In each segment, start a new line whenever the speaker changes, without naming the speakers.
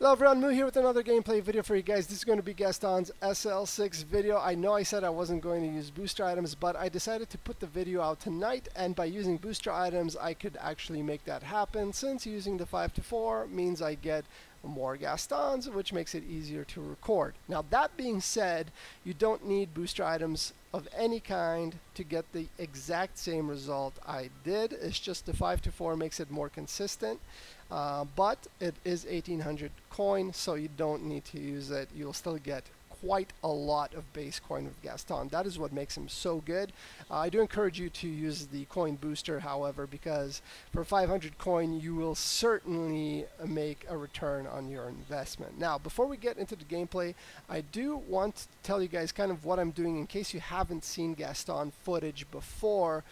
Hello everyone, Moo here with another gameplay video for you guys. This is going to be Gaston's SL6 video. I know I said I wasn't going to use booster items, but I decided to put the video out tonight, and by using booster items I could actually make that happen, since using the 5-4 means I get more Gastons, which makes it easier to record. Now that being said, you don't need booster items of any kind to get the exact same result I did. It's just the 5-4 makes it more consistent. But it is 1800 coin, so you don't need to use it. You'll still get quite a lot of base coin with Gaston. That is what makes him so good. I do encourage you to use the coin booster, however, because for 500 coin you will certainly make a return on your investment. Now, before we get into the gameplay, I do want to tell you guys kind of what I'm doing in case you haven't seen Gaston footage before.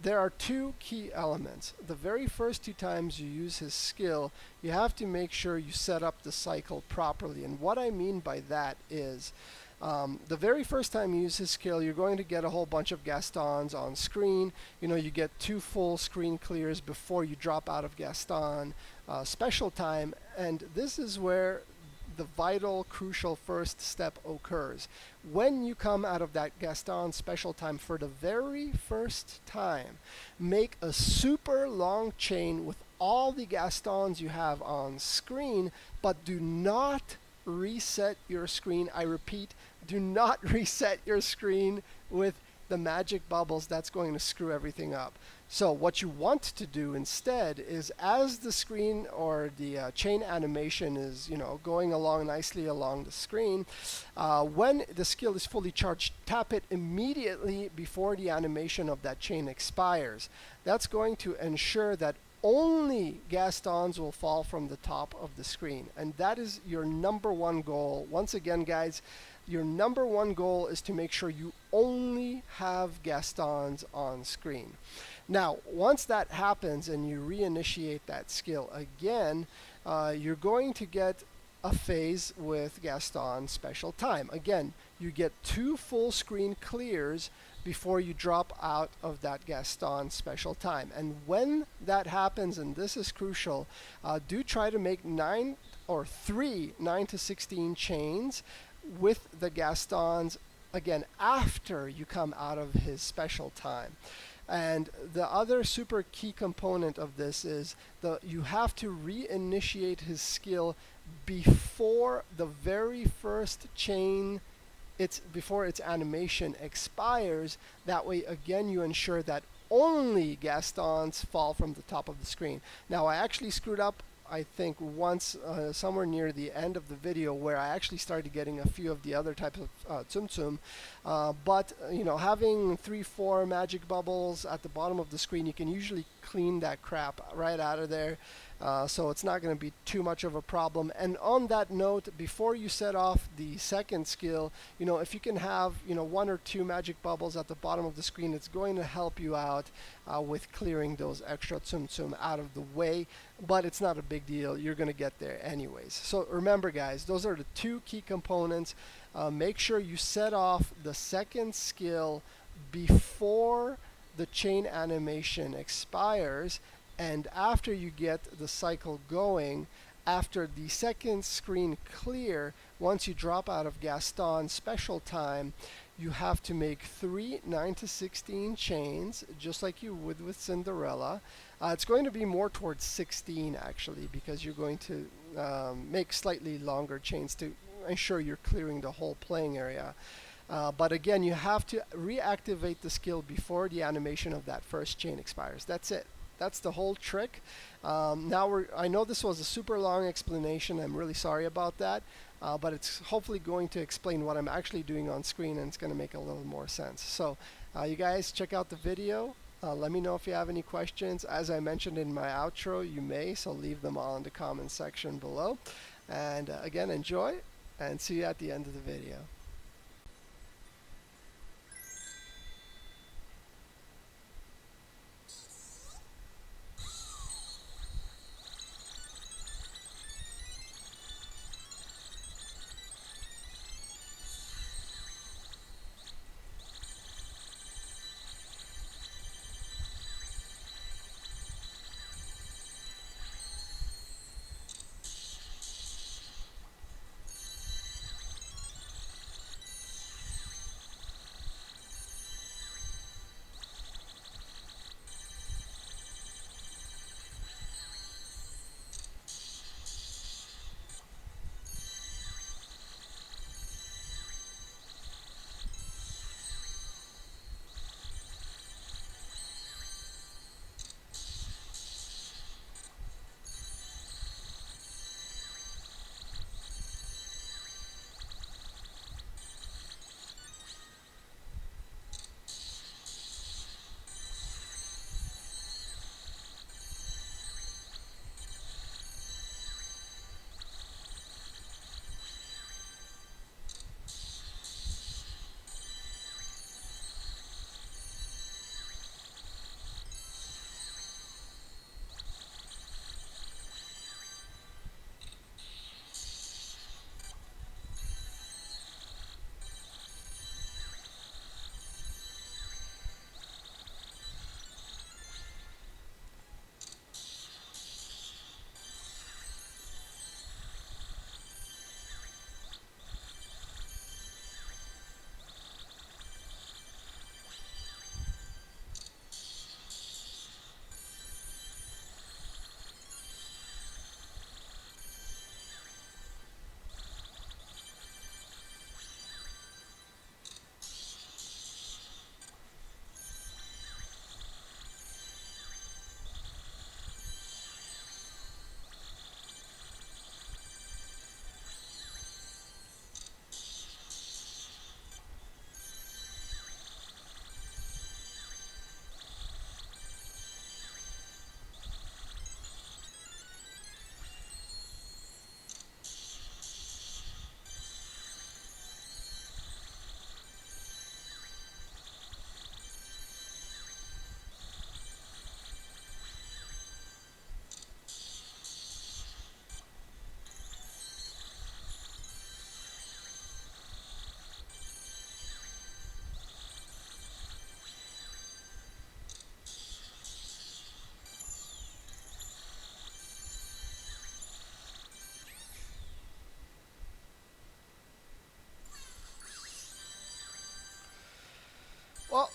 There are two key elements. The very first two times you use his skill, you have to make sure you set up the cycle properly. And what I mean by that is, the very first time you use his skill, you're going to get a whole bunch of Gastons on screen. You know, you get 2 full screen clears before you drop out of Gaston special time, and this is where the vital, crucial first step occurs. When you come out of that Gaston special time for the very first time, make a super long chain with all the Gastons you have on screen, but do not reset your screen. I repeat, do not reset your screen with the magic bubbles. That's going to screw everything up. So what you want to do instead is, as the screen or the chain animation is, going along nicely along the screen, when the skill is fully charged, tap it immediately before the animation of that chain expires. That's going to ensure that only Gastons will fall from the top of the screen, and that is your number one goal. Once again, guys, your number one goal is to make sure you only have Gastons on screen. Now, once that happens and you reinitiate that skill again, you're going to get a phase with Gaston special time. Again, you get 2 full screen clears before you drop out of that Gaston special time. And when that happens, and this is crucial, do try to make 3 9 to 16 chains with the Gastons, again, after you come out of his special time. And the other super key component of this is you have to reinitiate his skill before the very first chain, before its animation expires. That way, again, you ensure that only Gastons fall from the top of the screen. Now, I actually screwed up, I think, once somewhere near the end of the video, where I actually started getting a few of the other types of Tsum Tsum. But having 3-4 magic bubbles at the bottom of the screen, you can usually clean that crap right out of there. So it's not going to be too much of a problem. And on that note, before you set off the second skill, if you can have 1 or 2 magic bubbles at the bottom of the screen, it's going to help you out with clearing those extra Tsum Tsum out of the way. But it's not a big deal. You're going to get there anyways. So remember, guys, those are the 2 key components. Make sure you set off the second skill before the chain animation expires. And after you get the cycle going, after the second screen clear, once you drop out of Gaston special time, you have to make 3 9 to 16 chains, just like you would with Cinderella. It's going to be more towards 16, actually, because you're going to make slightly longer chains to ensure you're clearing the whole playing area. But again, you have to reactivate the skill before the animation of that first chain expires. That's it. That's the whole trick. I know this was a super long explanation. I'm really sorry about that. But it's hopefully going to explain what I'm actually doing on screen, and it's going to make a little more sense. So you guys check out the video. Let me know if you have any questions. As I mentioned in my outro, you may, so leave them all in the comment section below. And again, enjoy, and see you at the end of the video.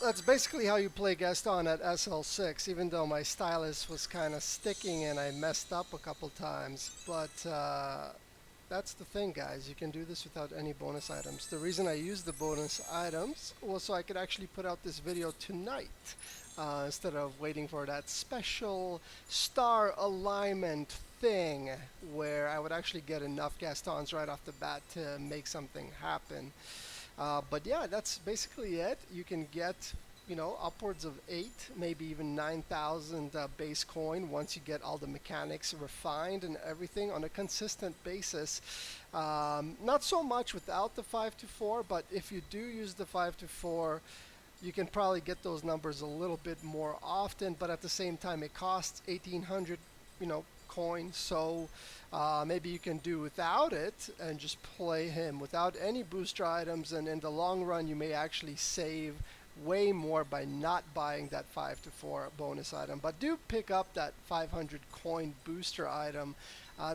that's basically how you play Gaston at SL6, even though my stylus was kind of sticking and I messed up a couple times. But that's the thing, guys. You can do this without any bonus items. The reason I used the bonus items was so I could actually put out this video tonight instead of waiting for that special star alignment thing where I would actually get enough Gastons right off the bat to make something happen. But yeah, that's basically it. You can get, you know, upwards of 8, maybe even 9,000 base coin once you get all the mechanics refined and everything on a consistent basis. Not so much without the 5 to 4, but if you do use the 5 to 4, you can probably get those numbers a little bit more often, but at the same time it costs 1,800, you know, coins, so maybe you can do without it and just play him without any booster items, and in the long run you may actually save way more by not buying that 5 to 4 bonus item. But do pick up that 500 coin booster item.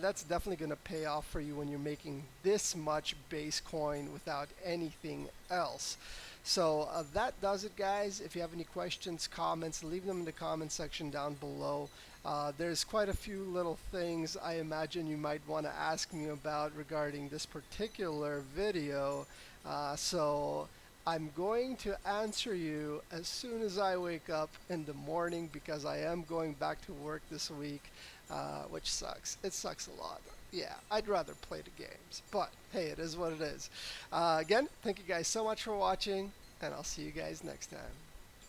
That's definitely going to pay off for you when you're making this much base coin without anything else. So that does it, guys. If you have any questions, comments, leave them in the comment section down below. There's quite a few little things I imagine you might want to ask me about regarding this particular video. So I'm going to answer you as soon as I wake up in the morning, because I am going back to work this week, which sucks. It sucks a lot. Yeah, I'd rather play the games, but hey, it is what it is. Again, thank you guys so much for watching, and I'll see you guys next time.